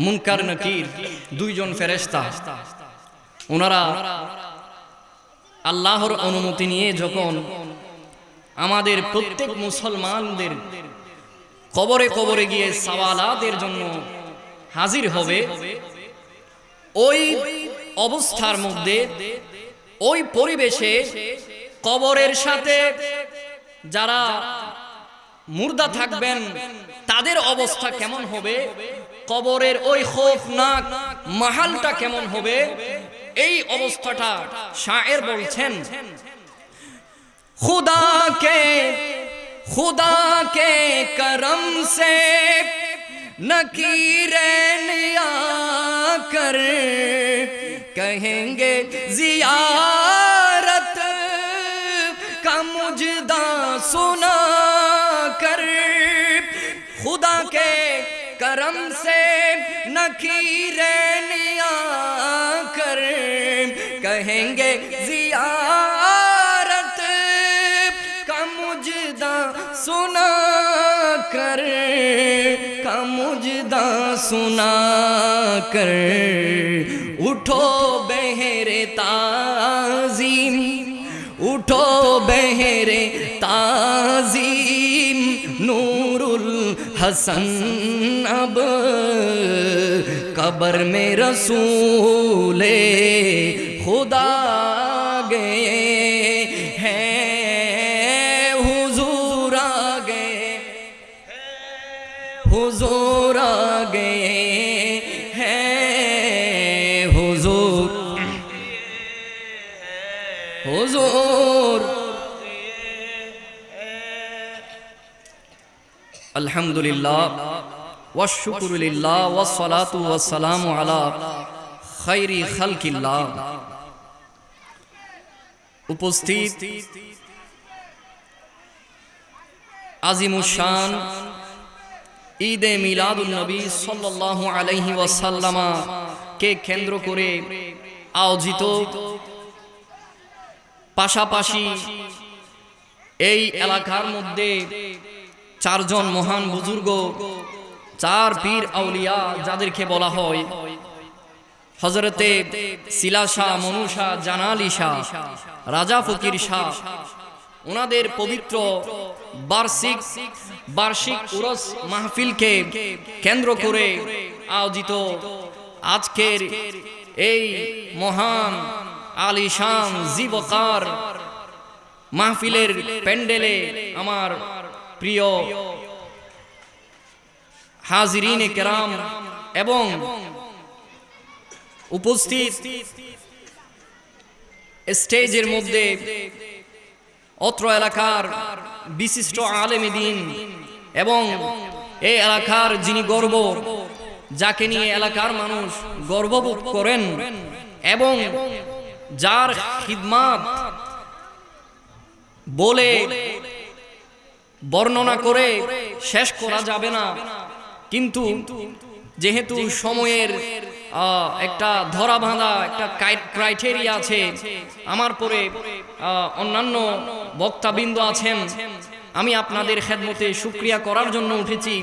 মুনকার নাকির দুইজন ফেরেশতা ওনারা আল্লাহর অনুমতি নিয়ে যখন আমাদের প্রত্যেক মুসলমানদের কবরে কবরে গিয়ে সওয়ালাতের জন্য হাজির হবে, ওই অবস্থার মধ্যে ওই পরিবেশে কবরের সাথে যারা মুর্দা থাকবেন তাদের অবস্থা কেমন হবে, কবরের ওই খৌফনাক মাহালটা কেমন হবে, এই অবস্থাটা শায়ের বলছেন, खुदा के करम से नकीरैन आकर कहेंगे जियारत का मुजदा सुना कर, खुदा के करम से नकीरैन आकर कहेंगे जियारत का मुजदा सुना कर, का मुजदा सुना कर, उठो बहरे ताज़ीम, उठो बहरे ताज़ीम, नूरुल हसन अब कब्र में रसूले खुदा गए हैं, हुजूर आ गए, हुजूर आ गए हैं, हुजूर हुजूर। अल्हम्दुलिल्लाह वश्शुक्रु लिल्लाह वस्सलातु वस्सलामु अला खैरि खल्किल्लाह। उपस्थित आजिमुशान ईदे मिलादुन नबी सल्लल्लाहु अलैहि वसल्लम के केंद्र करे आयोजित पाशापाशी এই এলাকার মধ্যে চারজন মহান বুজুর্গ, চার পীর আউলিয়া যাদেরকে বলা হয় হযরতে সিলা শাহ, মনু শাহ, জানালি শাহ, রাজা ফকির শাহ, ওনাদের পবিত্র বার্ষিক উরস মাহফিলকে কেন্দ্র করে আয়োজিত আজকের এই মহান আলিশান জীবকার মাহফিলের প্যান্ডেলে আমার প্রিয় হাজিরিনে কেরাম এবং উপস্থিত স্টেজের মধ্যে অত্র এলাকার বিশিষ্ট আলেমে দ্বীন এবং এই এলাকার যিনি গর্ব, যাকে নিয়ে এলাকার মানুষ গর্ববোধ করেন এবং যার খিদমাত বলে বর্ণনা করে শেষ করা যাবে না, কিন্তু যেহেতু সময়ের একটা ধরা বাঁধা একটা ক্রাইটেরিয়া আছে, আমার পরে অন্যান্য বক্তাবৃন্দ আছেন, আমি আপনাদের খেদমতে শুকরিয়া করার জন্য উঠেছি।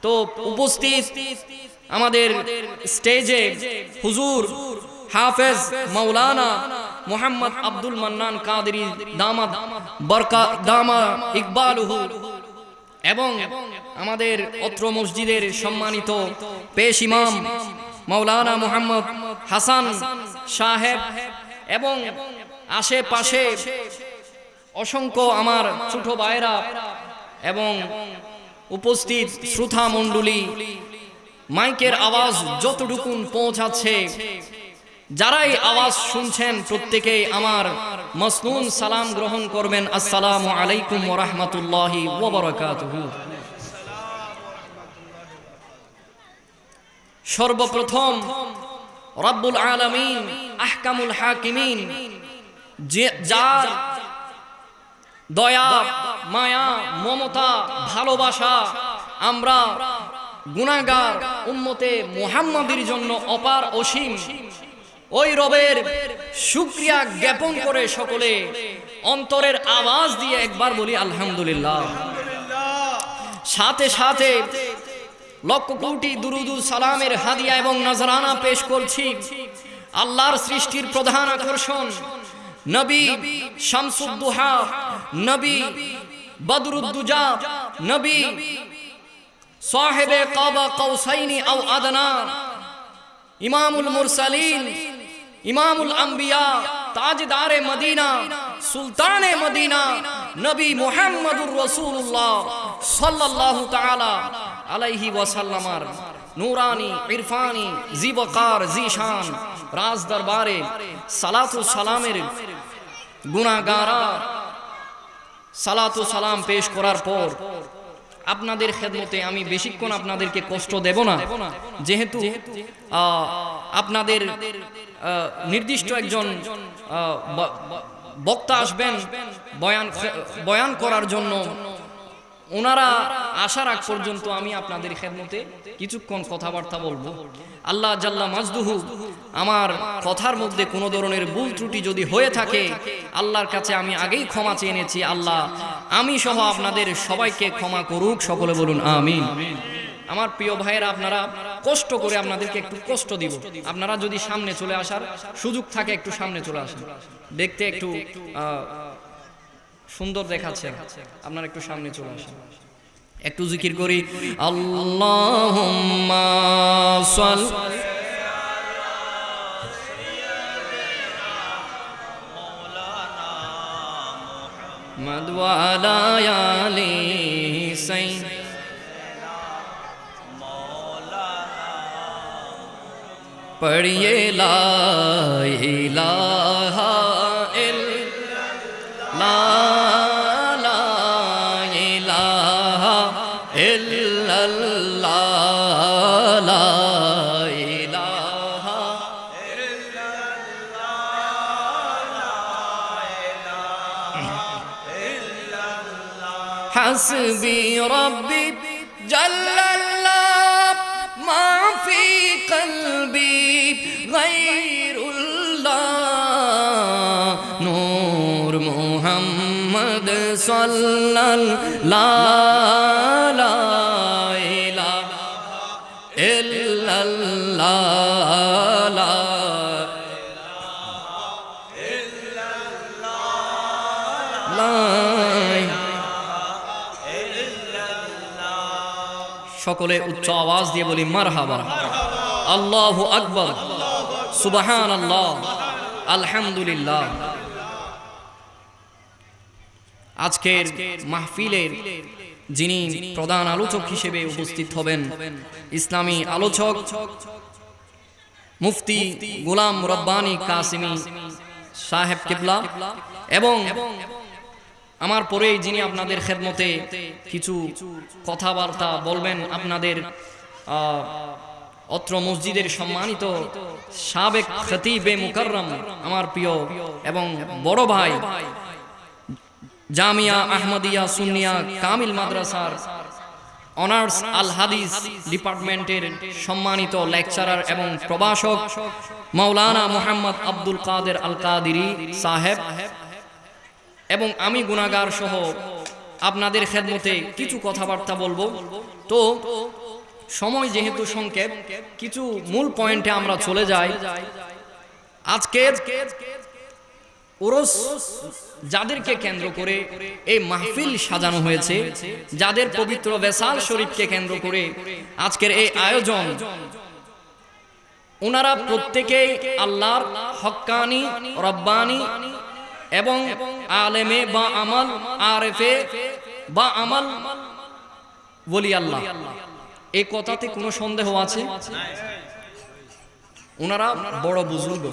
তো উপস্থিত আমাদের স্টেজে হুজুর হাফেজ মাওলানা মোহাম্মদ আব্দুল মান্নান কাদেরী দামাত দামা ইকবালুহু এবং আমাদের অত্র মসজিদের সম্মানিত পেশ ইমাম মাওলানা মোহাম্মদ হাসান সাহেব এবং আশেপাশে অসংখ্য আমার ছোট ভাইরা এবং উপস্থিত শ্রোতা মণ্ডলী, মাইকের আওয়াজ যতটুকু পৌঁছাচ্ছে, যারাই আওয়াজ শুনছেন প্রত্যেকেই আমার মসনুন সালাম গ্রহণ করবেন। আসসালামু আলাইকুম ওয়া রাহমাতুল্লাহি ওয়া বারাকাতুহু। সর্বপ্রথম রব্বুল আলামিন আহকামুল হাকিমিন, যার দয়া, মায়া, মমতা, ভালোবাসা আমরা গুনাহগার উম্মতে মুহাম্মাদীর জন্য অপার অসীম, ওই রবের শুকরিয়া জ্ঞাপন করে সকলে অন্তরের আওয়াজ দিয়ে একবার বলি আলহামদুলিল্লাহ। সাথে সাথে লক্ষ কোটি দুরুদ সালামের হাদিয়া এবং নজরানা পেশ করছি আল্লাহর সৃষ্টির প্রধান আকর্ষণ নবী শামসুদ্দুহা, নবী বদরুদ্দুজা, নবী সাহেবে কাবা কৌসাইনি আও আদনা, ইমামুল মুরসালিন, ইমামুল আম্বিয়া, তাজদারে মদিনা, সুলতানে মদিনা, নবী মুহাম্মদুর রাসূলুল্লাহ সাল্লাল্লাহু তাআলা আলাইহি ওয়াসাল্লামার নূরানি ইরফানি জিবকার জিশান রাজ দরবারে সালাতু সালামের গুনাহগারা সালাতু সালাম পেশ করার পর আপনাদের খেদমতে আমি বেশিক্ষণ আপনাদেরকে কষ্ট দেব না, যেহেতু আপনাদের নির্দিষ্ট একজন বক্তা আসবেন বয়ান করার জন্য। ওনারা আসার আগ পর্যন্ত আমি আপনাদের খেদমতে কিছুক্ষণ কথাবার্তা বলবো। আল্লাহ জাল্লা মাজদুহু আমার কথার মধ্যে কোনো ধরনের ভুল ত্রুটি যদি হয়ে থাকে আল্লাহর কাছে আমি আগেই ক্ষমা চেয়ে এনেছি। আল্লাহ আমি সহ আপনাদের সবাইকে ক্ষমা করুক, সকলে বলুন আমিন। আমার প্রিয় ভাইয়েরা, আপনারা কষ্ট করে আপনাদেরকে একটু কষ্ট দিব। আপনারা যদি সামনে চলে আসার সুযোগ থাকে একটু সামনে চলে আসেন, দেখতে একটু সুন্দর দেখাচ্ছে, আপনারা একটু সামনে চলে আসেন, একটু জিকির করি আল্লাহুম্মা সাল্লি মুহাম্মাদ ওয়া আলা আলি সাইয়্যিদিনা পড়িয়ে লা ইলাহা ইল্লাল্লাহ লা ইলাহা ইল্লাল্লাহ লা ইলাহা ইল্লাল্লাহ হাসবি রব্বি জাল্লাল্লাহ মা ফি কলবি গায়রুল্লাহ নূর মুহাম্মদ সাল্লাল্লাহু লা ইলাহা ইল্লাল্লাহ লা সকলে উচ্চ আওয়াজ দিয়ে বলি মারহাবা, আল্লাহু আকবার, সুবহানাল্লাহ, আলহামদুলিল্লাহ। আজকের মাহফিলের যিনি প্রধান আলোচক হিসেবে উপস্থিত হবেন ইসলামী আলোচক মুফতি গোলাম রব্বানী কাসিমি সাহেব কিবলা, এবং আমার পরেই যিনি আপনাদের খেদমতে কিছু কথাবার্তা বলবেন আপনাদের অত্র মসজিদের সম্মানিত সাবেক খতিবে মুকাররম আমার প্রিয় এবং বড় ভাই জামিয়া আহমদিয়া সুন্নিয়া কামিল মাদ্রাসার অনার্স আল হাদিস ডিপার্টমেন্টের সম্মানিত লেকচারার এবং প্রভাষক মাওলানা মুহাম্মদ আব্দুল কাদের আল কাদিরি সাহেব, এবং আমি গুনাহগার সহ আপনাদের খেদমতে কিছু কথাবার্তা বলবো। তো সময় যেহেতু সংক্ষেপ, কিছু মূল পয়েন্টে আমরা চলে যাই। আজকের উরুস যাদেরকে কেন্দ্র করে এই মাহফিল সাজানো হয়েছে, যাদের পবিত্র বেসাল শরীফকে কেন্দ্র করে আজকের এই আয়োজন, ওনারা প্রত্যেকেই আল্লাহর হক্কানি রব্বানি এবং আলেমে বা আমল আরেফে বা আমল ওলি আল্লাহ। এই কথাতে কোনো সন্দেহ আছে? ওনারা বড় বুজুর্গ,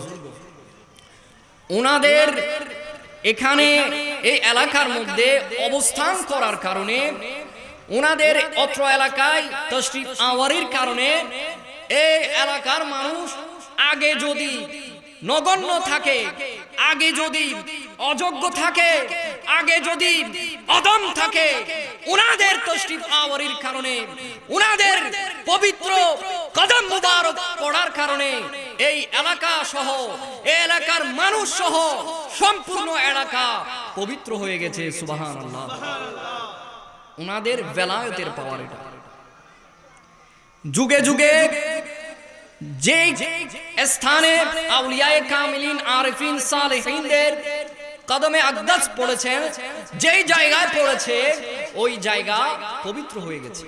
ওনাদের এখানে এই এলাকার মধ্যে অবস্থান করার কারণে, ওনাদের অত্র এলাকায় তশরিফ আওয়ারির কারণে এই এলাকার মানুষ আগে যদি নগণ্য থাকে, আগে যদি অযোগ্য থাকে, আগে যদি অদম থাকে, উনাদের তশরিফ আওয়ারির কারণে, উনাদের পবিত্র কদম মুবারক পড়ার কারণে এই এলাকা সহ, এই এলাকার মানুষ সহ সম্পূর্ণ এলাকা পবিত্র হয়ে গেছে। সুবহানাল্লাহ। উনাদের বেলায়েতের পাওয়ার এটা। যুগে যুগে যে স্থানে আউলিয়ায়ে কামিলিন আরিফিন সালেহিনদের কদমে আকদাস পড়েছেন, যেই জায়গায় পড়েছে ওই জায়গা পবিত্র হয়ে গেছে,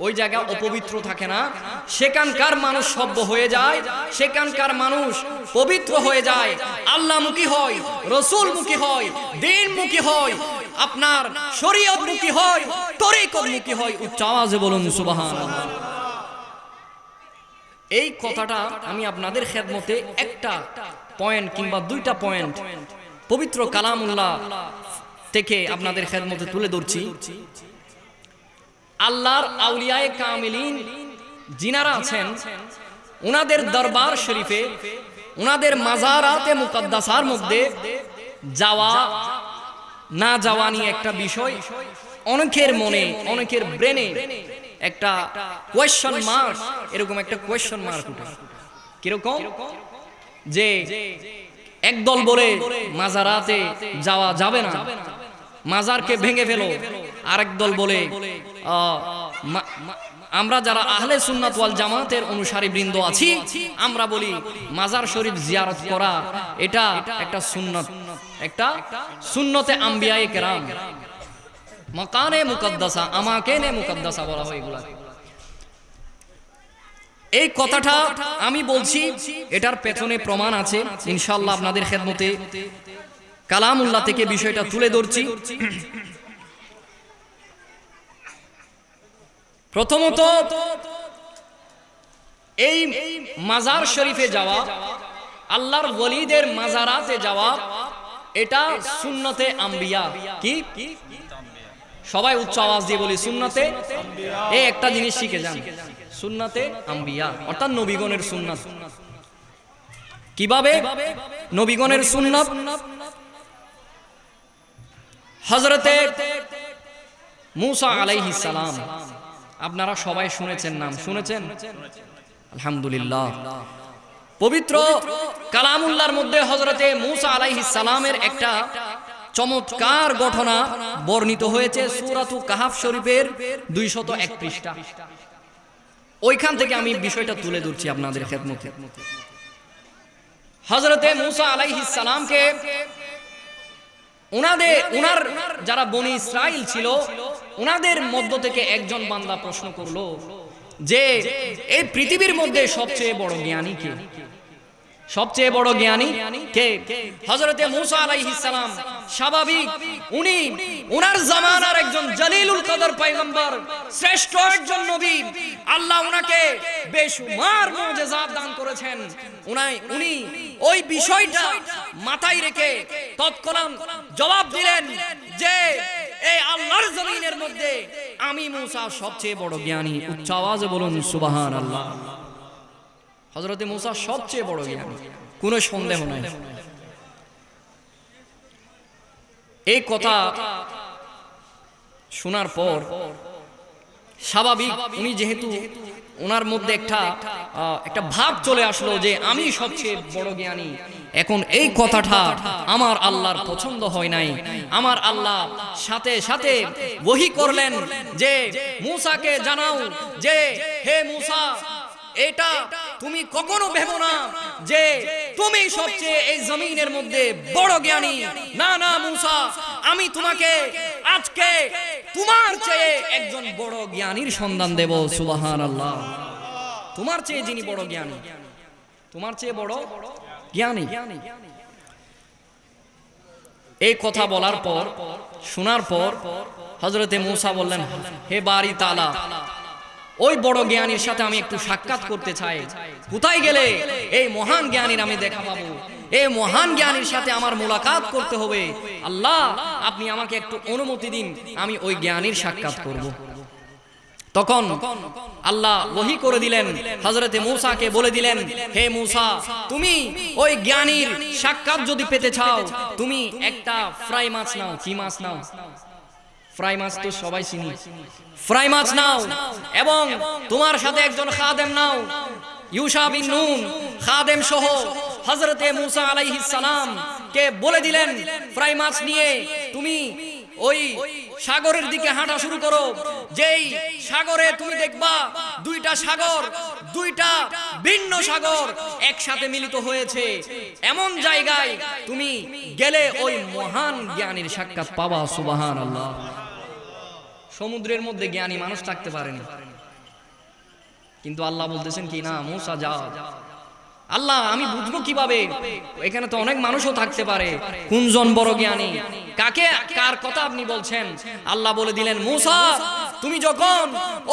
ওই জায়গা অপবিত্র থাকে না। সেখানকার মানুষ সভ্য হয়ে যায়, সেখানকার মানুষ পবিত্র হয়ে যায়, আল্লাহমুখী হয়, রসুলমুখী হয়, দ্বীনমুখী হয়, আপনার শরীয়তমুখী হয়, তরিকতমুখী হয়। উচ্চ আওয়াজে বলুন সুবহানাল্লাহ। এই কথাটা আমি আপনাদের খেদমতে একটা পয়েন্ট কিংবা দুইটা পয়েন্ট পবিত্র কালামুল্লাহ থেকে আপনাদের খেদমতে তুলে ধরছি। আল্লাহর আউলিয়ায়ে কামিলিন যিনারা আছেন, ওনাদের দরবার শরীফে, ওনাদের মাজারাতে মুকদ্দাসার মধ্যে যাওয়া না যাওয়া নিয়ে একটা বিষয় অনেকের মনে, অনেকের ব্রেনে একটা কোয়েশ্চন মার্ক, এরকম একটা কোয়েশ্চন মার্ক উঠে। কিরকম? যে একদল বলে মাজারাতে যাওয়া যাবে না, মাজারকে ভেঙে ফেলো। আরেক দল বলে আমরা যারা আহলে সুন্নাত ওয়াল জামাতের অনুসারী বৃন্দ আছি, আমরা বলি মাজার শরীফ জিয়ারত করা এটা একটা সুন্নাত, একটা সুন্নতে আম্বিয়ায়ে কেরাম, মাকানে মুকদ্দাসা, আমাকেনে মুকদ্দাসা বলা হয় এগুলা। এই কথাটা আমি বলছি, এটার পেছনে প্রমাণ আছে ইনশাআল্লাহ। আপনাদের খেদমতে কালামুল্লাহ থেকে বিষয়টা তুলে ধরছি। প্রথমত, এই মাজার শরীফে যাওয়া, আল্লাহর ওলিদের মাজারাতে যাওয়া, এটা সুন্নতে আম্বিয়া। কি? সবাই উচ্চ আওয়াজ দিয়ে বলি সুন্নতে। এই একটা জিনিস শিখে যান, সুন্নতে আম্বিয়া অর্থাৎ নবীগণের সুন্নাত। কিভাবে নবীগণের সুন্নাত? হযরতে মূসা আলাইহিস সালাম, আপনারা সবাই শুনেছেন, নাম শুনেছেন আলহামদুলিল্লাহ। পবিত্র কালামুল্লাহর মধ্যে হযরতে মূসা আলাইহিস সালামের একটা চমৎকার ঘটনা বর্ণিত হয়েছে সূরাতুল কাহফ শরীফের 201 পৃষ্ঠা। ওইখান থেকে আমি বিষয়টা তুলে ধরছি আপনাদের খেদমতে। হযরতে মূসা আলাইহিস সালামকে ওনার যারা বনি ইসরাইল ছিল, ওনাদের মধ্য থেকে একজন বান্দা প্রশ্ন করলো যে এই পৃথিবীর মধ্যে সবচেয়ে বড় জ্ঞানী কে? সবচেয়ে বড় জ্ঞানী কে? হযরতে মূসা আলাইহিস সালাম স্বাভাবিক, উনি ওনার জামানার একজন জলিলুল কদর পয়গম্বর, শ্রেষ্ঠ একজন নবী, আল্লাহ ওনাকে বেশুমার মুজিজাত দান করেছেন। উনি ওই বিষয়টা মাথায় রেখে তৎক্ষণাৎ জবাব দিলেন যে এই আল্লাহর জমিনের মধ্যে আমি মূসা সবচেয়ে বড় জ্ঞানী। উচ্চ আওয়াজে বলুন সুবহানাল্লাহ। হযরতে মূসা সবচেয়ে বড় জ্ঞানী, কোনো সন্দেহ নাই। এই কথা শোনার পর স্বাভাবিক, উনি যেহেতু ওনার মধ্যে একটা ভাব চলে আসলো যে আমি সবচেয়ে বড় জ্ঞানী। এখন এই কথাটা আমার আল্লাহর পছন্দ হয় নাই। আমার আল্লাহ সাথে সাথে ওহী করলেন যে মূসাকে জানাও যে হে মূসা, এটা তুমি কখনো ভেবো না যে তুমি সবচেয়ে এই জমিনের মধ্যে বড় জ্ঞানী। না না মূসা, আমি তোমাকে আজকে তোমার চেয়ে একজন বড় জ্ঞানীর সন্ধান দেব। সুবহানাল্লাহ। তোমার চেয়ে যিনি বড় জ্ঞানী, তোমার চেয়ে বড় জ্ঞানী। এই কথা বলার পর, শোনার পর হযরতে মূসা বললেন, হে বারি তাআলা, ওই বড় জ্ঞানীর সাথে আমি একটু সাক্ষাৎ করতে চাই। কোথায় গেলে এই মহান জ্ঞানীর আমি দেখা পাবো? এই মহান জ্ঞানীর সাথে আমার মুলাকাত করতে হবে। আল্লাহ, আপনি আমাকে একটু অনুমতি দিন, আমি ওই জ্ঞানীর সাক্ষাৎ করব। তখন আল্লাহ ওহী করে দিলেন, হযরতে মূসাকে বলে দিলেন, হে মূসা, তুমি ওই জ্ঞানীর সাক্ষাৎ যদি পেতে চাও, তুমি একটা ফ্রাই মাছ নাও। কি মাছ নাও? ফ্রাই মাছ তো সবাই চিনি। ফ্রাই মাছ নাও এবং তোমার সাথে একজন খাদেম নাও, ইউশা বিন নুন খাদেম সহ। হযরতে মূসা আলাইহিস সালাম কে বলে দিলেন, ফ্রাই মাছ নিয়ে তুমি ওই সাগরের দিকে হাঁটা শুরু করো, যেই সাগরে তুমি দেখবা দুইটা সাগর, দুইটা ভিন্ন সাগর একসাথে মিলিত হয়েছে, এমন জায়গায় তুমি গেলে ওই মহান জ্ঞানীর সাক্ষাৎ পাবা। সুবহানাল্লাহ। সমুদ্রের মধ্যে জ্ঞানী মানুষ থাকতে পারেনি, কিন্তু আল্লাহ বলতেছেন কি, না মুসা যাও। আল্লাহ আমি বুঝবো কিভাবে, এখানে তো অনেক মানুষও থাকতে পারে, কোনজন বড় জ্ঞানী, কাকে কার কথা আপনি বলছেন? আল্লাহ বলে দিলেন, মুসা তুমি যখন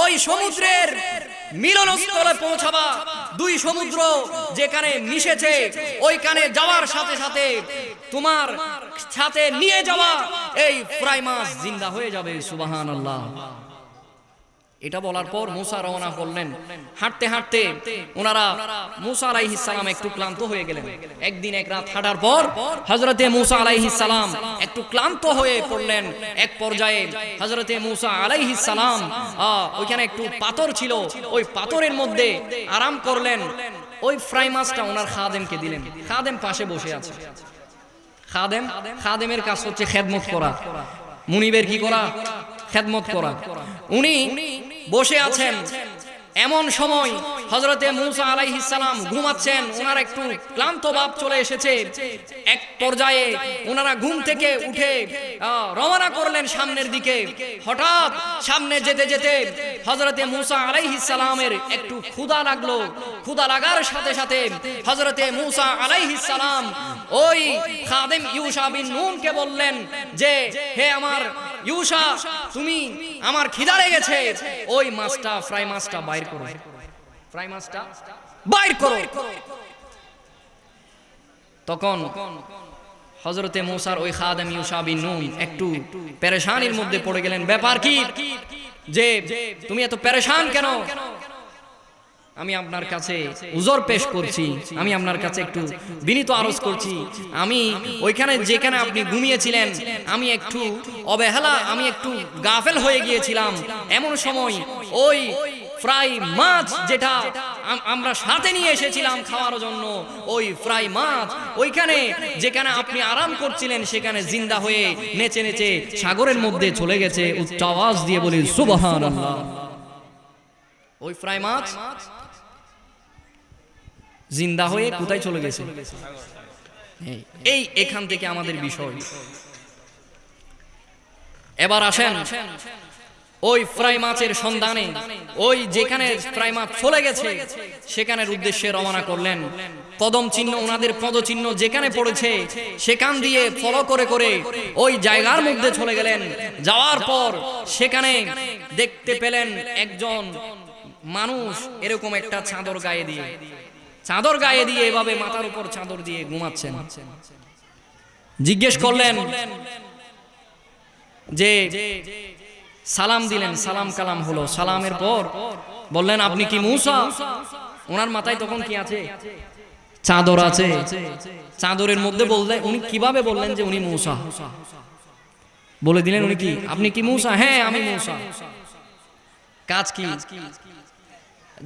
ওই সমুদ্রের মিলনস্থলে পৌঁছাবা, দুই সমুদ্র যেখানে মিশেছে ওইখানে যাওয়ার সাথে সাথে তোমার সাথে নিয়ে যাওয়া এই ফ্রাই মাছ জিন্দা হয়ে যাবে। সুবহানাল্লাহ। এটা বলার পর মুসা রওনা করলেন। হাঁটতে হাঁটতে ওনারা, মুসা আলাইহিস সালাম একটু ক্লান্ত হয়ে গেলেন। একদিন এক রাত হাঁটার পর হযরতে মুসা আলাইহিস সালাম একটু ক্লান্ত হয়ে পড়লেন। এক পর্যায়ে হযরতে মুসা আলাইহিস সালাম ওইখানে একটু পাথর ছিল, ওই পাথরের মধ্যে আরাম করলেন। ওই ফ্রাই মাছটা ওনার খাদেমকে দিলেন। খাদেম পাশে বসে আছে। খাদেমের কাজ হচ্ছে খেদমত করা, মুনিবের কি করা? খেদমত করা। উনি বসে আছেন। এমন সময় হযরতে মুসা আলাইহিস সালাম ঘুমাচ্ছেন, ওনার একটু ক্লান্ত ভাব চলে এসেছে। এক পর্যায়ে ওনারা ঘুম থেকে উঠে রওনা করলেন সামনের দিকে। হঠাৎ সামনে যেতে যেতে হযরতে মুসা আলাইহিস সালামের একটু ক্ষুধা লাগলো। ক্ষুধা লাগার সাথে সাথে হযরতে মুসা আলাইহিস সালাম ওই খাদেম ইউশা বিন নুনকে বললেন যে, হে আমার ইউশা, তুমি, আমার খিদা লেগেছে, ওই মাছটা, ফ্রাই মাছটা বাইর করো, ফ্রাই মাছটা বাইর করো। তখন হযরতে মুসার ওই খাদেম ইউশা বিন নুন একটু পেরেশানির মধ্যে পড়ে গেলেন। ব্যাপার কি যে তুমি এত পেরেশান কেন? আমি আপনার কাছে উজর পেশ করছি, আমি আপনার কাছে একটু বিনীত আরজ করছি। আমি ওইখানে যেখানে আপনি ঘুমিয়েছিলেন, আমি একটু অবহেলা, আমি একটু গাফেল হয়ে গিয়েছিলাম। এমন সময় ওই ফ্রাই মাছ যেটা আমরা সাথে নিয়ে এসেছিলাম খাওয়ার জন্য, ওই ফ্রাই মাছ ওইখানে যেখানে আপনি আরাম করছিলেন সেখানে জিন্দা হয়ে নেচে নেচে সাগরের মধ্যে চলে গেছে। উচ্চ আওয়াজ দিয়ে বলি সুবহানাল্লাহ। ওই ফ্রাই মাছ জিন্দা হয়ে কোথায় চলে গেছে? এই এখান থেকে আমাদের বিষয়। এবার আসেন ওই ফ্রাই মাছের সন্ধানে, ওই যেখানে ফ্রাই মাছ চলে গেছে সেখানের উদ্দেশ্যে রওনা করলেন। কদম চিহ্ন, ওনাদের পদচিহ্ন যেখানে পড়েছে সেখান দিয়ে ফলো করে করে ওই জায়গার মধ্যে চলে গেলেন। যাওয়ার পর সেখানে দেখতে পেলেন একজন মানুষ এরকম একটা চাদর গায়ে দিয়ে এভাবে মাথার উপর চাদর দিয়ে ঘুমাচ্ছেন। জিজ্ঞেস করলেন যে, সালাম দিলেন, সালাম কালাম হলো। সালামের পর বললেন, আপনি কি মুসা? ওনার মাথায় তখন কি আছে? চাদর আছে। চাদরের মধ্যে বললেন, উনি কিভাবে বললেন যে উনি মুসা? বলে দিলেন উনি কি, আপনি কি মুসা? হ্যাঁ আমি মুসা। কাজ কি?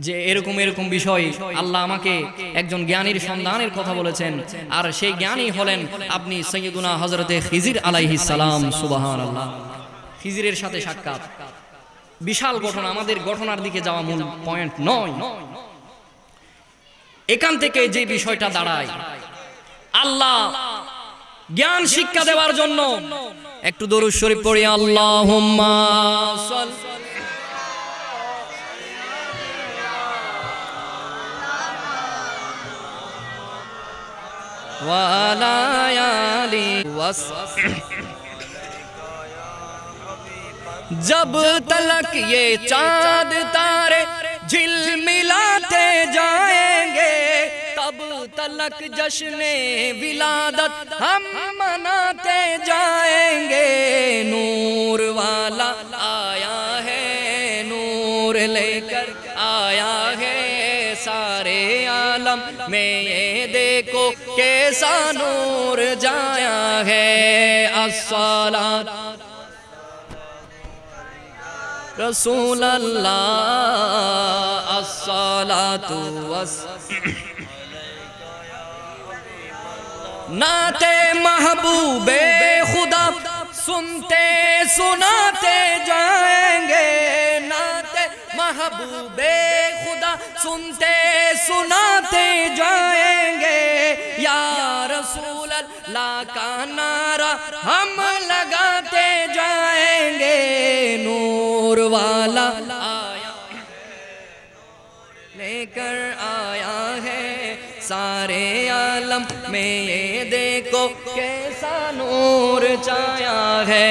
যে এরকম এরকম বিষয়, আল্লাহ আমাকে একজন জ্ঞানীর সন্ধানের কথা বলেছেন, আর সেই জ্ঞানী হলেন আপনি সাইয়্যিদুনা হযরতে খিজির আলাইহিস সালাম। সুবহানাল্লাহ। খিজিরের সাথে সাক্ষাৎ, বিশাল ঘটনা। আমাদের ঘটনার দিকে যাওয়া মূল পয়েন্ট নয়। এখান থেকে যে বিষয়টা দাঁড়ায়, আল্লাহ জ্ঞান শিক্ষা দেওয়ার জন্য একটু দরুদ শরীফ পড়ি। আল্লাহুম্মা সাল্লি जब तलक ये चांद तारे झिलमिलाते जाएंगे, तब तलक जश्ने विलादत हम मनाते जाएंगे। नूर वाला आया है, नूर लेकर आया है, सारे आलम में ये देखो कैसा नूर जाया है। अस्सलात रसूल अल्लाह, अस्सलातु नाते महबूबे खुदा सुनते सुनाते जाएंगे नाते महबूबे खुदा सुनते सुनाते जाएंगे या रसूल अल्लाह का नारा हम लगाते जाएंगे नूर वाला आया लेकर आया है सारे आलम में ये देखो कैसा नूर छाया है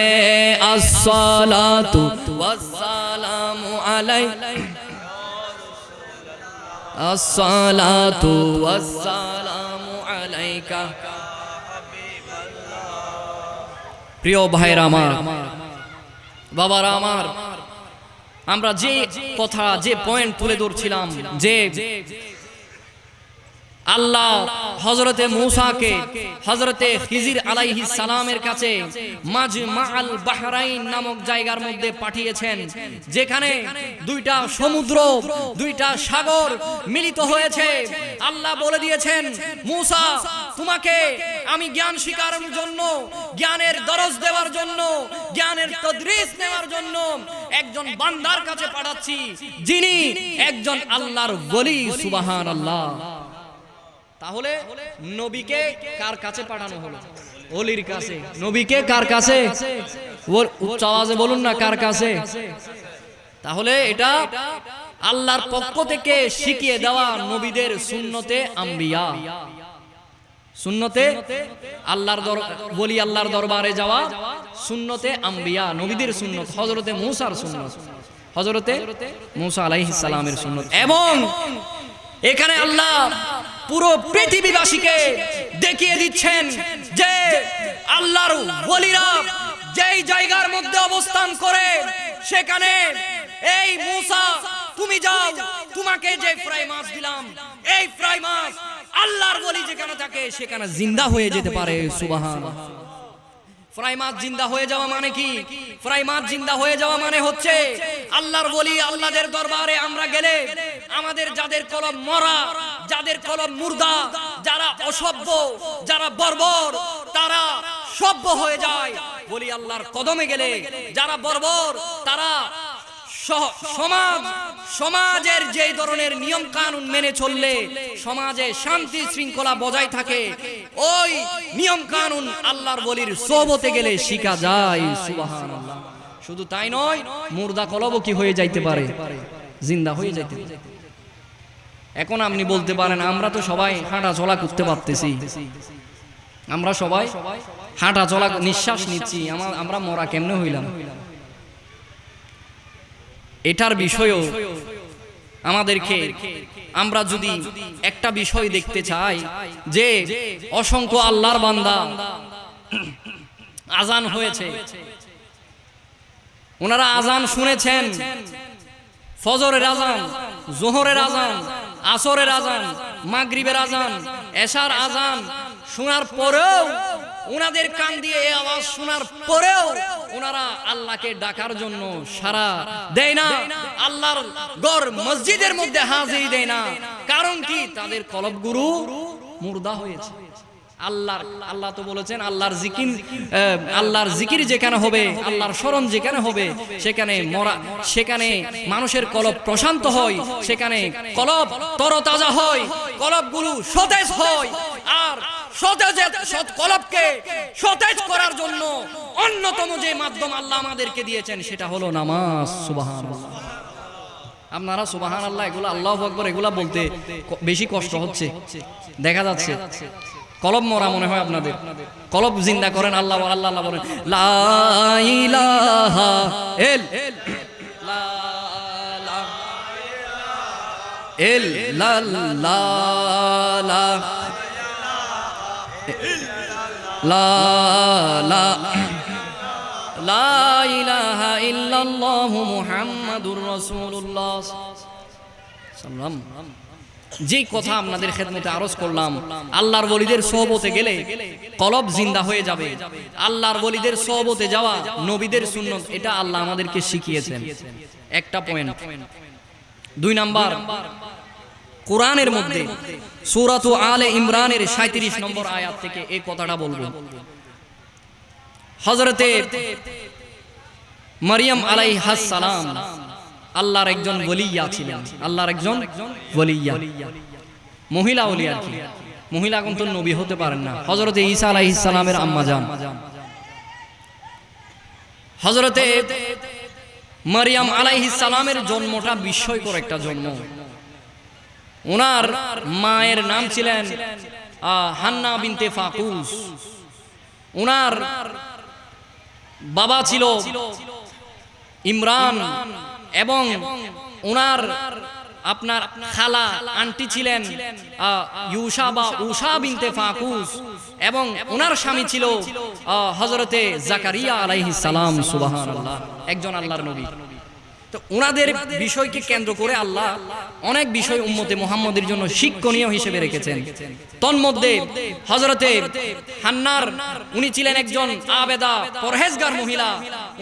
अस्सलातु वस्सलामु अलैका अस्सलातु वस्सलामु अलैका প্রিয় ভাইরা আমার বাবারা আমার আমরা যে কথা যে পয়েন্ট তুলে ধরছিলাম যে আল্লাহ হযরতে মূসাকে হযরতে খিজির আলাইহিস সালামের কাছে মাজমাআল বাহরাইন নামক জায়গার মধ্যে পাঠিয়েছেন যেখানে দুইটা সমুদ্র দুইটা সাগর মিলিত হয়েছে আল্লাহ বলে দিয়েছেন মূসা তোমাকে আমি জ্ঞান শিখানোর জন্য জ্ঞানের দরজ দেওয়ার জন্য জ্ঞানের তদরিস নেওয়ার জন্য একজন বান্দার কাছে পাঠাচ্ছি যিনি একজন আল্লাহর ওলি সুবহানাল্লাহ তাহলে নবীকে কার কাছে পাঠানো হলো ওলির কাছে নবীকে কার কাছে উচ্চ আওয়াজে বলুন না কার কাছে তাহলে এটা আল্লাহর পক্ষ থেকে শিখিয়ে দেওয়া নবীদের সুন্নতে আম্বিয়া সুন্নতে আল্লাহর ওলি আল্লাহর দরবারে যাওয়া সুন্নতে আম্বিয়া নবীদের সুন্নত হযরতে মূসার সুন্নত হযরতে মূসা আলাইহিস সালামের সুন্নত এবং এখানে আল্লাহ পুরো পৃথিবীবাসীকে দেখিয়ে দিচ্ছেন যে আল্লাহর ওলিরা যেই জায়গার মধ্যে অবস্থান করে সেখানে এই মূসা তুমি যাও তোমাকে যে ফ্রাই মাছ দিলাম এই ফ্রাই মাছ আল্লাহর ওলি যেখানে থাকে সেখানে জিন্দা হয়ে যেতে পারে সুবহানাল্লাহ ফ্রাই মাছ জিন্দা হয়ে যাওয়া মানে কি ফ্রাই মাছ জিন্দা হয়ে যাওয়া মানে হচ্ছে আল্লাহর ওলি আল্লাহর দরবারে আমরা গেলে আমাদের যাদের কলব মরা যাদের কলব মুর্দা যারা অসভ্য যারা বর্বর তারা সভ্য হয়ে যায় ওলি আল্লাহর কদমে গেলে যারা বর্বর তারা সমাজের যে ধরনের নিয়ম কানুন মেনে চললে সমাজে শান্তি শৃঙ্খলা বজায় থাকে ওই নিয়ম কানুন আল্লাহর ওলির সোহবতে গেলে শিখা যায় সুবহানাল্লাহ শুধু তাই নয় মুর্দা কলবও কি হয়ে যাইতে পারে জিন্দা হয়ে যাইতে পারে এখন আপনি বলতে পারেন আমরা তো সবাই হাঁটা চলা করতে পারতেছি আমরা সবাই হাঁটা চলা নিঃশ্বাস নিচ্ছি আমরা মরা কেমনে হইলাম এটার বিষয়ও আমাদেরকে আমরা যদি একটা বিষয় দেখতে চাই যে অসংখ্য আল্লাহর বান্দা আজান হয়েছে ওনারা আজান শুনেছেন ফজরের আজান যোহরের আজান আসরের আজান মাগরিবের আজান এশার আজান শোনার পরেও ওনাদের কান দিয়ে এই আওয়াজ শোনার পরেও ওনারা আল্লাহকে ডাকার জন্য সারা দেয় না আল্লাহর ঘর মসজিদের মধ্যে হাজির দেয় না কারণ কি তাদের কলবগুরু মুর্দা হয়েছে আল্লাহ তো বলেছেন আল্লাহর জিকির যেখানে হবে আল্লাহর স্মরণ যেখানে হবে সেখানে মানুষের কলব প্রশান্ত হয় সেখানে কলব তরতাজা হয় কলবগুলো সতেজ হয় আর কলবকে সতেজ করার জন্য অন্যতম যে মাধ্যম আল্লাহ আমাদেরকে দিয়েছেন সেটা হলো নামাজ সুবহানাল্লাহ আপনারা সুবহানাল্লাহ এগুলো আল্লাহু আকবার এগুলো বলতে বেশি কষ্ট হচ্ছে দেখা যাচ্ছে কলব মরা মনে হয় আপনাদের কলব জিন্দা করেন আল্লাহ আল্লাহ আল্লাহ বলেন লা ইলাহা ইল্লাল্লাহ লা ইলাহা ইল্লাল্লাহ মুহাম্মাদুর রাসূলুল্লাহ সাল্লাল্লাহু যে কথা আপনাদের খেদমতে আরজ করলাম আল্লাহর ওলিদের সোহবতে গেলে কলব জিন্দা হয়ে যাবে আল্লাহর ওলিদের সোহবতে যাওয়া নবীদের সুন্নত এটা আল্লাহ আমাদেরকে শিখিয়েছেন একটা পয়েন্ট দুই নাম্বার কোরআনের মধ্যে সূরাতু আলে ইমরানের 37 নম্বর আয়াত থেকে এই কথাটা বলবো হযরতে মারিয়াম আলাইহিস সালাম আল্লাহর একজন ওলিয়া ছিলেন, আল্লাহর একজন ওলিয়া, মহিলা ওলিয়া কি, মহিলা কিন্তু নবী হতে পারেন না। হযরতে ঈসা আলাইহিস সালামের আম্মা জান হযরতে মারিয়াম আলাইহিস সালামের জন্মটা বিস্ময়কর একটা জন্ম। ওনার মায়ের নাম ছিলেন হান্না বিনতে ফাকুস, ওনার বাবা ছিল ইমরান, এবং ওনার আপনার খালা আন্টি ছিলেন ইউসা বা উষা বিনতে ফাকুস, এবং ওনার স্বামী ছিল হযরতে জাকারিয়া আলাইহিস সালাম। সুবহানাল্লাহ, একজন আল্লাহর নবী। তো ওনাদের বিষয়কে কেন্দ্র করে আল্লাহ অনেক বিষয় উম্মতে মুহাম্মদের জন্য শিক্ষণীয় হিসেবে রেখেছেন। তন্মধ্যে হযরতে হান্নার, উনি ছিলেন একজন আবেদা পরহেজগার মহিলা।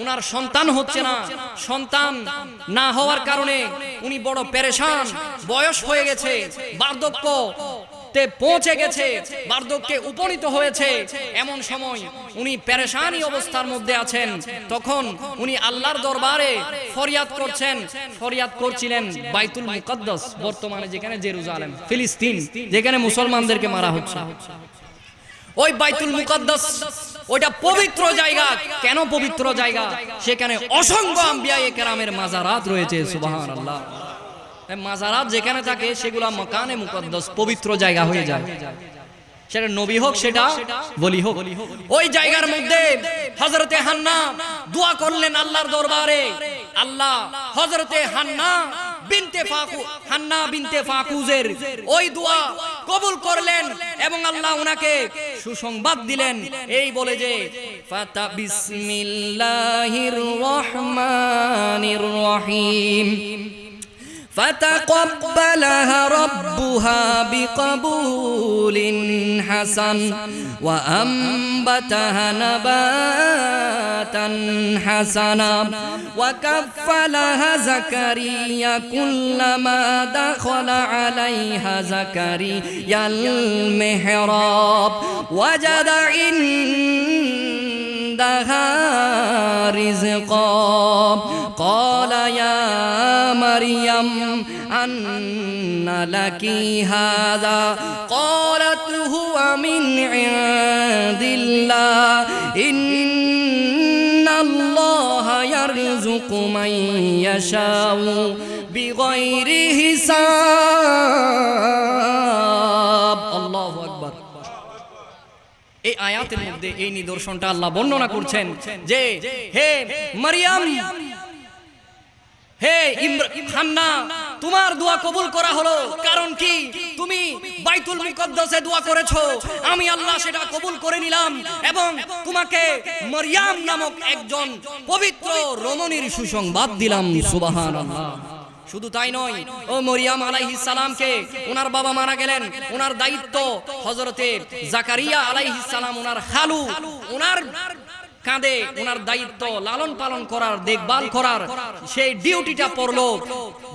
ওনার সন্তান হচ্ছে না, সন্তান না হওয়ার কারণে উনি বড় পেরেশান, বয়স হয়ে গেছে, বার্ধক্য পৌঁছে গেছে, বার্ধক্যে উপনীত হয়েছে। এমন সময় উনি পেরেশানি অবস্থার মধ্যে আছেন। তখন উনি আল্লাহর দরবারে ফরিয়াদ করছিলেন বাইতুল মুকদ্দাস, বর্তমানে যেখানে জেরুজালেম, ফিলিস্তিন, যেখানে মুসলমানদেরকে মারা হচ্ছে। ওই বাইতুল মুকদ্দাস ওইটা পবিত্র জায়গা। কেন পবিত্র জায়গা? সেখানে অসংখ্য আম্বিয়ায়ে কেরামের মাজারাত রয়েছে। সুবহানাল্লাহ। মাজারাত যেখানে থাকে সেগুলা মাকানে মুকদ্দাস, পবিত্র জায়গা হয়ে যায়। সেটা নবী হোক, সেটা ওলি হোক। ওই জায়গার মধ্যে হযরতে হান্না দোয়া করলেন আল্লাহর দরবারে। আল্লাহ হযরতে হান্না বিনতে ফাকুজের ওই দোয়া কবুল করলেন, এবং আল্লাহ উনাকে সুসংবাদ দিলেন এই বলে যে ফাতা বিসমিল্লাহির রহমানির রহিম فتقبلها ربها بقبول حسن وأنبتها نباتا حسنا وكفلها زكريا كلما دخل عليها زكريا المحراب وجد عندها رزقا قال يا مريم أن لك هذا قالت هو من عند الله إن الله يرزق من يشاء بغير حساب الله أكبر। এই আয়াতের মধ্যে এই নিদর্শনটা আল্লাহ বর্ণনা করছেন যে হে মারিয়াম, হে হান্না, তোমার দোয়া কবুল করা হলো। কারণ কি? তুমি বাইতুল মুকদ্দাসে দোয়া করেছো, আমি আল্লাহ সেটা কবুল করে নিলাম, এবং তোমাকে মারিয়াম নামক একজন পবিত্র রমণীর সুসংবাদ দিলাম। সুবহানাল্লাহ। শুধু তাই নয়, ও মারিয়াম আলাইহিস সালামকে ওনার বাবা মারা গেলেন, ওনার দায়িত্ব হযরতে জাকারিয়া আলাইহিস সালাম, ওনার খালু, ওনার কাঁধে ওনার দায়িত্ব লালন পালন করার, দেখভাল করার, সেই ডিউটিটা পড়লো।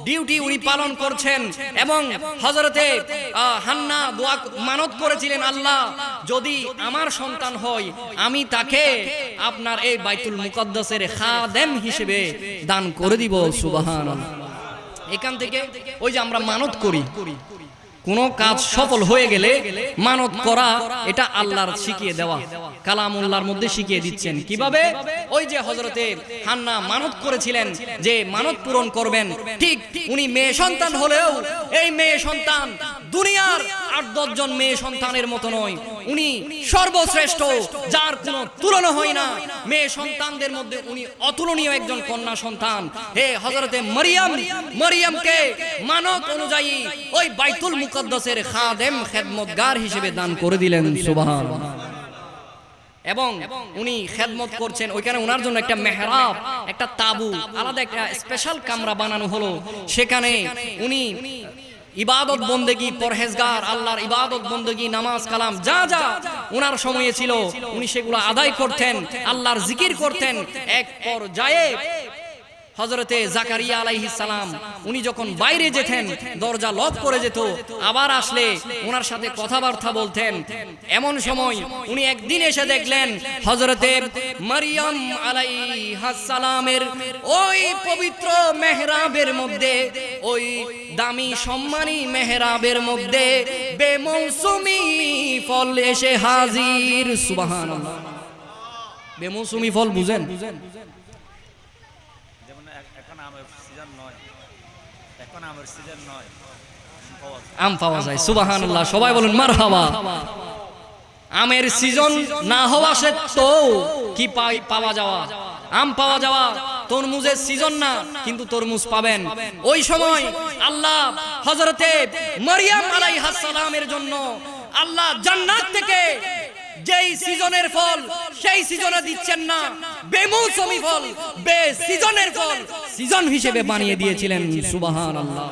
ডিউটি উনি পালন করছেন, এবং হযরতে হান্না দোয়া মানত করেছিলেন, আল্লাহ যদি আমার সন্তান হয় আমি তাকে আপনার এই বাইতুল মুকদ্দাসের খাদেম হিসেবে দান করে দিব। সুবহানাল্লাহ। এখান থেকে ওই যে আমরা মানত করি, কোন কাজ সফল হয়ে গেলে মানত করা, এটা আল্লাহর শিখিয়ে দেওয়া, কালামুল্লাহর মধ্যে শিখিয়ে দিচ্ছেন। কিভাবে? ওই যে হযরতে হান্না মানত করেছিলেন যে মানত পূরণ করবেন, ঠিক উনি মেয়ে সন্তান হলেও এই মেয়ে সন্তান দুনিয়ার ৮-১০ জন মেয়ে সন্তানের মতো নয়, উনি সর্বশ্রেষ্ঠ, যার কোনো তুলনা হয় না। মেয়ে সন্তানদের মধ্যে উনি অতুলনীয় একজন কন্যা সন্তান। হে হযরতে মারিয়ামকে মানত অনুযায়ী ওই বাইতুল মুকদ্দাসের খাদেম, খেদমতগার হিসেবে দান করে দিলেন। সুবহানাল্লাহ। এবং উনি খেদমত করছেন, ওইখানে ওনার জন্য একটা মেহরাব, একটা তাবু, আলাদা একটা স্পেশাল কামরা বানানো হলো। সেখানে উনি ইবাদত বন্দেগী, পরহেজগার, আল্লাহর ইবাদত বন্দেগী, নামাজ কালাম যা যা ওনার সময়ে ছিল উনি সেগুলো আদায় করতেন, আল্লাহর জিকির করতেন। এক পর্যায়ে হযরতে জাকারিয়া আলাইহিস সালাম উনি যখন বাইরে যেতেন দরজা লক করে যেত, আবার আসলে ওনার সাথে কথাবার্তা বলতেন। এমন সময় উনি একদিন এসে দেখলেন হযরতে মারইয়াম আলাইহাস সালামের ওই পবিত্র মেহরাবের মধ্যে, ওই দামি সম্মানী মেহরাবের মধ্যে বেমৌসুমি ফল এসে হাজির। সুবহানাল্লাহ। বেমৌসুমি ফল বুঝেন? আম পাওয়া যায়। সুবহানাল্লাহ, সবাই বলুন মারহাবা। আমের সিজন না হওয়া সত্ত্বেও কি পাওয়া যাওয়া, আম পাওয়া যাওয়া। তরমুজের সিজন না, কিন্তু তরমুজ পাবেন। ওই সময় আল্লাহ হযরতে মারইয়াম আলাইহাস সালামের জন্য আল্লাহ জান্নাত থেকে যেই সিজনের ফল সেই সিজনে দিচ্ছেন না, বেমৌসুমি ফল, বে সিজনের ফল সিজন হিসেবে বানিয়ে দিয়েছিলেন। সুবহানাল্লাহ।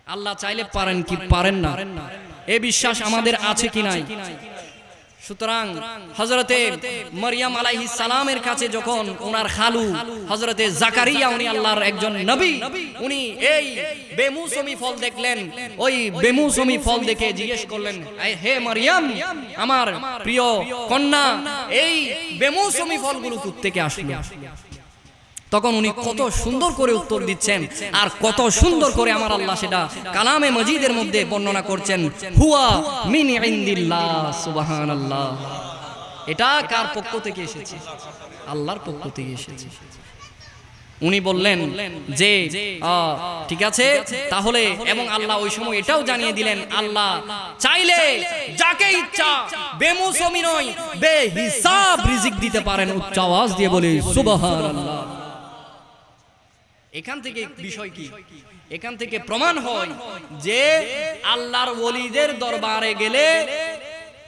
আল্লাহ চাইলে পারেন কি পারেন না, এই বিশ্বাস আমাদের আছে কি নাই? সুতরাং হযরতে মারইয়াম আলাইহিস সালামের কাছে যখন ওনার খালু হযরতে জাকারিয়া, উনি আল্লাহর একজন নবী, উনি এই বেমৌসুমি ফল দেখলেন। ওই বেমৌসুমি ফল দেখে জিজ্ঞেস করলেন, হে মারইয়াম, আমার প্রিয় কন্যা, এই বেমৌসুমি ফলগুলো কোথা থেকে আসলো? তখন উনি কত সুন্দর করে উত্তর দিচ্ছেন, আর কত সুন্দর করে আমার আল্লাহ সেটা কালামে মজিদের মধ্যে বর্ণনা করছেন, হুয়া মিন ইনদিল্লাহ। সুবহানাল্লাহ। এটা কার পক্ষ থেকে এসেছে? আল্লাহর পক্ষ থেকে এসেছে। উনি বললেন যে ঠিক আছে তাহলে, এবং আল্লাহ ওই সময় এটাও জানিয়ে দিলেন, আল্লাহ চাইলে যাকে ইচ্ছা বেমৌসুমি নয় বেহিসাব রিজিক দিতে পারেন। উচ্চ আওয়াজ দিয়ে বলি সুবহানাল্লাহ। এখান থেকে বিষয় কি? এখান থেকে প্রমাণ হয় যে আল্লাহর ওলিদের দরবারে গেলে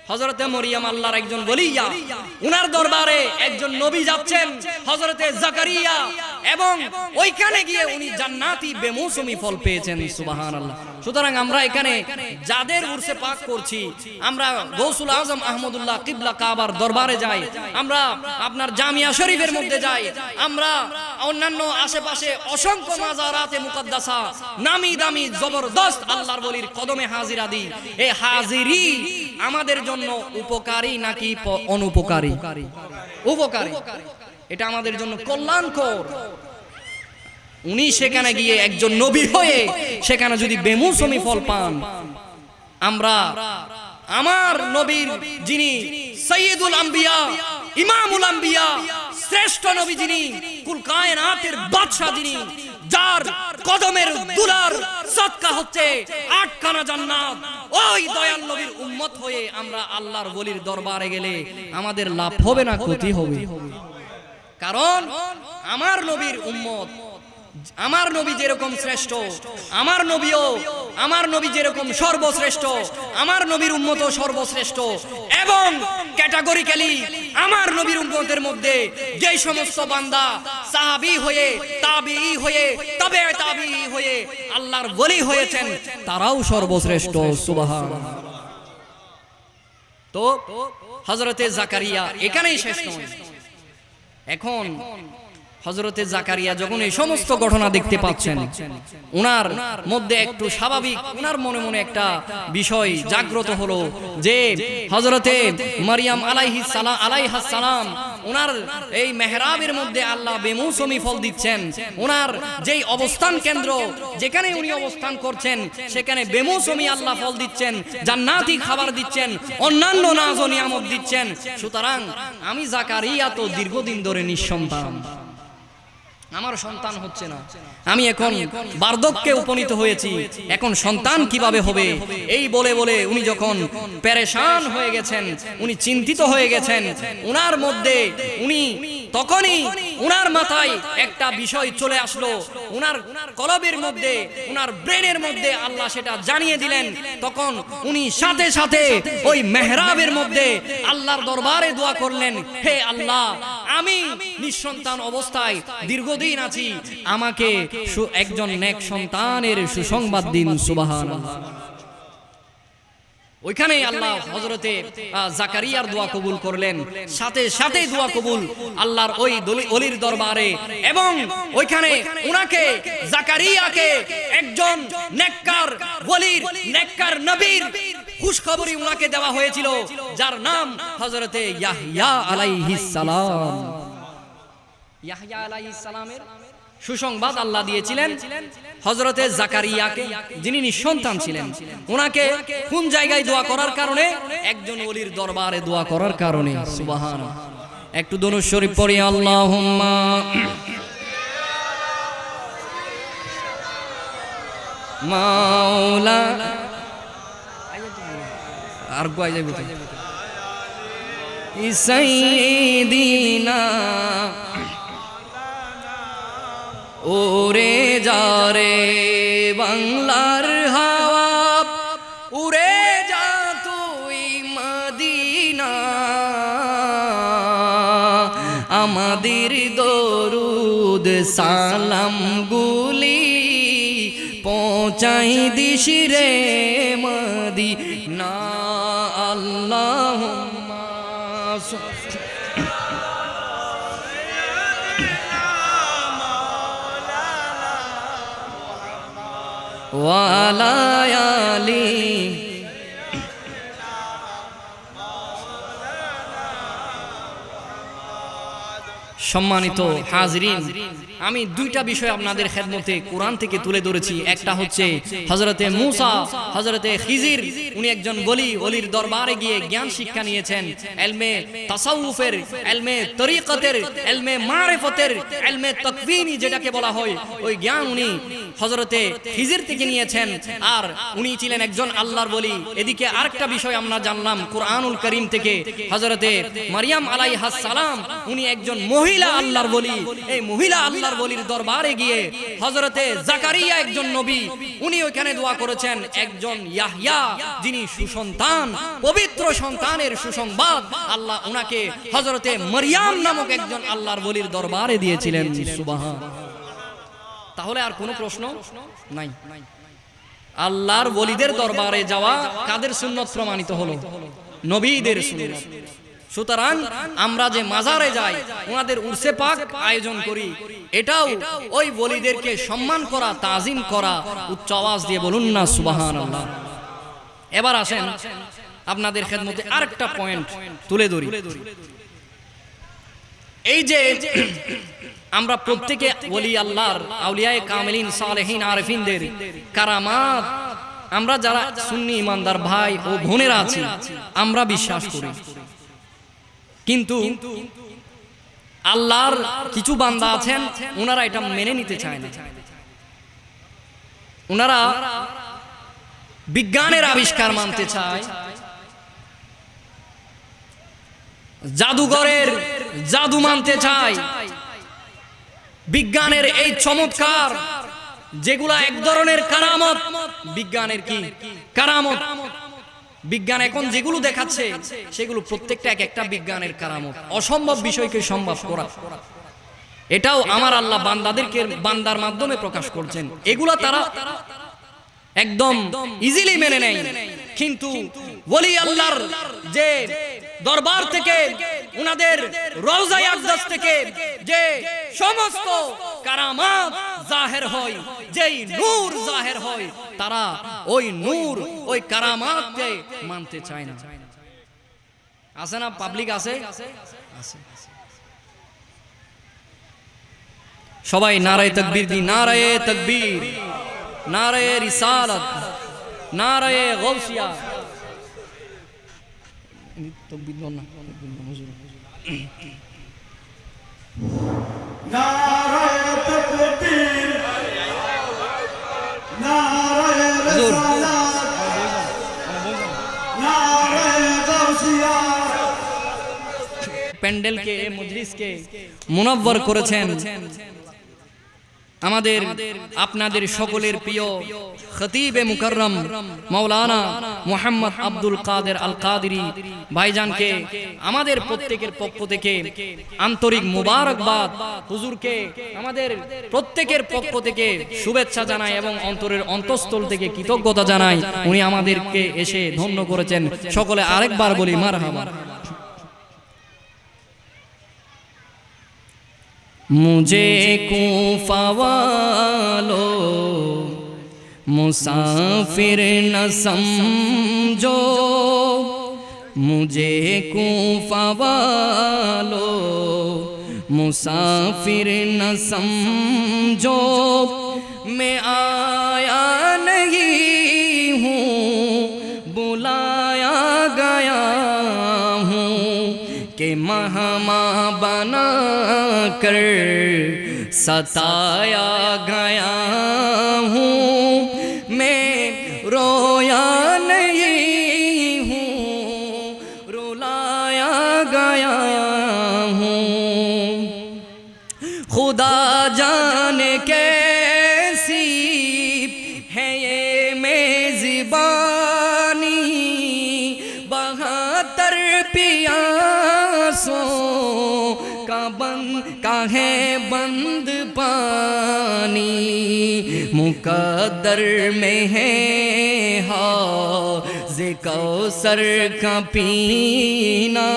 হযরতে মারইয়াম আল্লাহর একজন ওলিয়া, উনার দরবারে একজন নবী যাচ্ছেন হযরতে জাকারিয়া, এবং ওইখানে গিয়ে উনি জান্নাতি বেমৌসুমি ফল পেয়েছেন। সুবহানাল্লাহ। সুতরাং আমরা এখানে যাদের উরসে পাক করছি, আমরা গৌসুল আজম আহমদুল্লাহ কিবলা কাবার দরবারে যাই, আমরা আপনার জামিয়া শরীফের মধ্যে যাই, আমরা অন্যান্য আশেপাশে অসংখ্য মাজারাতে মুকদ্দাসা নামি দামি জবরদস্ত আল্লাহর ওলির কদমে হাজিরা দিই। এই হাজিরি আমাদের জন্য উপকারী নাকি অনুপকারী? উপকারী। এটা আমাদের জন্য কল্যাণকর। উনি সেখানে গিয়ে একজন নবী হয়ে সেখানে যদি বেমৌসুমি ফল পান, আমরা আমার নবীর যিনি সাইয়্যিদুল আম্বিয়া, ইমামুল আম্বিয়া, শ্রেষ্ঠ নবী যিনি, কুল কায়নাতের বাদশা যিনি, যার কদমের দুলার সাদকা হচ্ছে আটখানা জান্নাত, ওই দয়াল নবীর উম্মত হয়ে আমরা আল্লাহর ওলির দরবারে গেলে আমাদের লাভ হবে না ক্ষতি হবে? কারণ আমার নবীর উম্মত, আমার নবী যেরকম শ্রেষ্ঠ, আমার নবী যেরকম সর্বশ্রেষ্ঠ, আমার নবীর উম্মত সর্বশ্রেষ্ঠ, এবং ক্যাটাগরিক্যালি আমার নবীর উম্মতের মধ্যে যেই সমস্ত বান্দা সাহাবী হয়ে, তাবিঈ হয়ে, তবে তাবিঈ হয়ে আল্লাহর ওলি হয়েছেন, তারাও সর্বশ্রেষ্ঠ। সুবহানাল্লাহ। তো হযরতে জাকারিয়া এখানেই শেষ নয়। এখন হযরতে জাকারিয়া যখন এই সমস্ত ঘটনা দেখতে পাচ্ছেন, উনার মধ্যে একটু স্বাভাবিক, উনার মনে মনে একটা বিষয় জাগ্রত হলো যে হযরতে মারইয়াম আলাইহাস সালাম উনার এই মেহরাবের মধ্যে আল্লাহ বেমৌসুমি ফল দিচ্ছেন। উনার যেই অবস্থান কেন্দ্র, যেখানে উনি অবস্থান করছেন, সেখানে বেমৌসুমি আল্লাহ ফল দিচ্ছেন, জান্নাতি খাবার দিচ্ছেন, অন্যান্য নাজ ও নিয়ামত দিচ্ছেন। সুতরাং আমি জাকারিয়া তো দীর্ঘদিন ধরে নিঃসন্তান, আমার সন্তান হচ্ছে না, আমি এখন বার্ধক্যে উপনীত হয়েছি, এখন সন্তান কিভাবে হবে? এই বলে বলে উনি যখন পেরেশান হয়ে গেছেন, উনি চিন্তিত হয়ে গেছেন, উনার মধ্যে উনি তখনই উনার মাথায় একটা বিষয় চলে আসলো, উনার কলবের মধ্যে, উনার ব্রেনের মধ্যে আল্লাহ সেটা জানিয়ে দিলেন। তখন উনি সাথে সাথে ওই মেহরাবের মধ্যে আল্লাহর দরবারে দোয়া করলেন, হে আল্লাহ, আমি নিঃসন্তান অবস্থায় দীর্ঘদিন আছি, আমাকে একজন নেক সন্তানের সুসংবাদ দিন। সুবহানাল্লাহ। ওইখানে আল্লাহ হযরতে জাকারিয়ার দোয়া কবুল করলেন, সাথে সাথে দোয়া কবুল আল্লাহর ওই ওলির দরবারে। এবং ওইখানে উনাকে জাকারিয়াকে একজন নেককার ওলির, নেককার নবীর খুশখবরি উনাকে দেওয়া হয়েছিল, যার নাম হযরতে ইয়াহইয়া আলাইহিস সালাম। ইয়াহইয়া আলাইহিস সালামের সুসংবাদ আল্লাহ দিয়েছিলেন হযরতে জাকারিয়াকে, যিনি নিঃসন্তান ছিলেন। ওনাকে কোন জায়গায় দোয়া করার কারণে? একজন ওলির দরবারে দোয়া করার কারণে। সুবহানাল্লাহ। একটু দরুদ শরীফ পড়ি, আল্লাহুম্মা মাওলা আর গোয়া যাইব সাইয়্যিদিনা ওরে যারে বাংলার হাওয়া, উড়ে যা তুই মদিনা, আমাদের দরুদ সালাম গুলি পৌঁছাই দিস রে মদিনা। আল্লাহুম্মা ওয়ালা আলি। সম্মানিত হাজরিন, আমি দুইটা বিষয় আপনাদের খেদমতে কোরআন থেকে তুলে ধরেছি। একটা হচ্ছে হযরতে মূসা, হযরতে খিজির, উনি একজন ওলি, ওলির দরবারে গিয়ে জ্ঞান শিক্ষা নিয়েছেন। ইলমে তাসাউফের, ইলমে তরিকতের, ইলমে মারিফতের, ইলমে তাকওয়িনি যেটাকে বলা হয়, ওই জ্ঞান উনি হযরতে খিজির থেকে নিয়েছেন। আর উনি ছিলেন একজন আল্লাহর ওলি। এদিকে আরেকটা বিষয় আমরা জানলাম কুরআনুল কারীম থেকে, হযরতে মারইয়াম আলাইহাস সালাম উনি একজন মহিলা আল্লাহর ওলি। এই মহিলা আল্লাহর ওলির দরবারে গিয়ে হযরতে জাকারিয়া একজন নবী, উনি ওখানে দোয়া করেছেন একজন ইয়াহইয়া, যিনি সুসন্তান, পবিত্র সন্তানের সুসংবাদ আল্লাহ উনাকে হযরতে মারইয়াম নামক একজন আল্লাহর ওলির দরবারে দিয়েছিলেন। সুবহানাল্লাহ। তাহলে আর কোনো প্রশ্ন নাই। আল্লাহর ওলিদের দরবারে যাওয়া কাদের সুন্নত প্রমাণিত হলো? নবীদের সুন্নত। সুতরাং আমরা যে মাজারে যাই, ওনাদের উরসে পাক আয়োজন করি, এটাও ওই ওলিদেরকে সম্মান করা, তাজিম করা। উচ্চ আওয়াজ দিয়ে বলুন না সুবহানাল্লাহ। এবার আসেন আপনাদের খেদমতে আরেকটা পয়েন্ট তুলে ধরি। এই যে আমরা প্রত্যেকে ওলি আল্লাহর, আউলিয়ায়ে কামিলিন, সালেহিন, আরিফিনদের কারামাত আমরা যারা সুন্নি ইমানদার ভাই ও বোনেরা আছি, আমরা বিশ্বাস করি। কিন্তু আল্লাহর কিছু বান্দা আছেন, ওনারা এটা মেনে নিতে চায় না। ওনারা বিজ্ঞানের আবিষ্কার মানতে চায়, জাদুঘরের জাদু মানতে চায়। বিজ্ঞানের এই চমৎকার যেগুলা এক ধরনের কারামত, বিজ্ঞানের কি কারামত? বিজ্ঞান এখন যেগুলো দেখাচ্ছে সেগুলো প্রত্যেকটা এক একটা বিজ্ঞানের কারামত। অসম্ভব বিষয়কে সম্ভব করা, এটাও আমার আল্লাহ বান্দাদেরকে বান্দার মাধ্যমে প্রকাশ করছেন। এগুলা তারা একদম ইজিলি মেনে নেয়। কিন্তু ওলি আল্লাহর যে দরবার থেকে, উনাদের রওজায়ে আকদাস থেকে যে সমস্ত কারামাত জাহের হয়, যেই নূর জাহের হয়, তারা ওই নূর, ওই কারামাতকে মানতে চায় না। আছে না? পাবলিক আছে? আছে। সবাই নারায়ে তাকবীর দি, নারায়ে তাকবীর, নারায়ে রিসালাত, নারায়ে গাউসিয়া। তাকবীর না, হুজুর। নারায়ে তাকবীর, নারায়ে রিসালাত, নারায়ে গাউসিয়া। প্যান্ডেলকে, মজলিসকে মুনাব্বর করেছেন আমাদের আপনাদের সকলের প্রিয় খতিবে মুকাররম মাওলানা মোহাম্মদ আব্দুল কাদের আল কাদেরী ভাইজানকে আমাদের প্রত্যেকের পক্ষ থেকে আন্তরিক মুবারকবাদ, হুজুরকে আমাদের প্রত্যেকের পক্ষ থেকে শুভেচ্ছা জানাই এবং অন্তরের অন্তঃস্থল থেকে কৃতজ্ঞতা জানাই। উনি আমাদেরকে এসে ধন্য করেছেন। সকলে আরেকবার বলি মারহাবা। मुझे कूफा वालों मुसाफिर न समझो, मुझे कूफा वालों मुसाफिर न समझो, मैं आया नहीं हूँ बुलाया गया हूँ, कि महमा बना कर सताया गया हूँ, मैं रोया नहीं हूँ रुलाया गया हूँ। खुदा जाने कैसी है ये मेज़बानी, 72 पियासों का है बंद पानी, मुकद्दर में है हौज़ कौसर का पीना,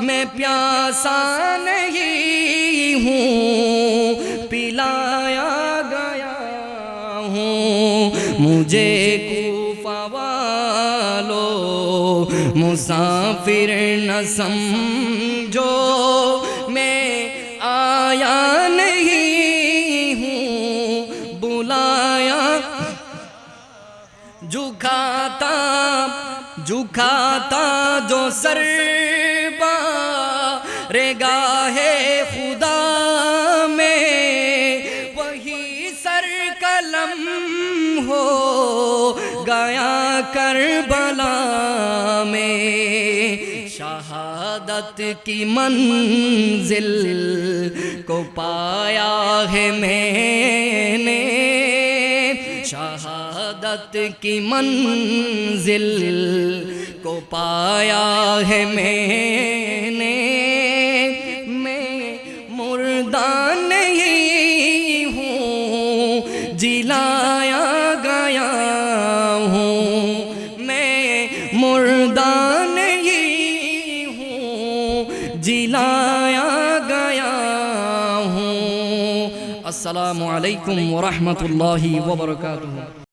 मैं प्यासा नहीं हूँ पिलाया गया हूँ, मुझे कूफा वालों मुसाफिर न समझो, मैं आया नहीं हूँ बुलाया। झुकाता जो सर बारगाहे खुदा में, वही सर कलम हो गया करबला में, शहादत की मंजिल को पाया है मैंने, शहादत की मंजिल को पाया है मैंने, मैं मुर्दा नहीं हूँ जिलाया गया हूँ, मैं मुर्दा नहीं हूँ जिलाया गया हूँ। अस्सलामु अलैकुम व रहमतुल्लाहि व बरकातुहू।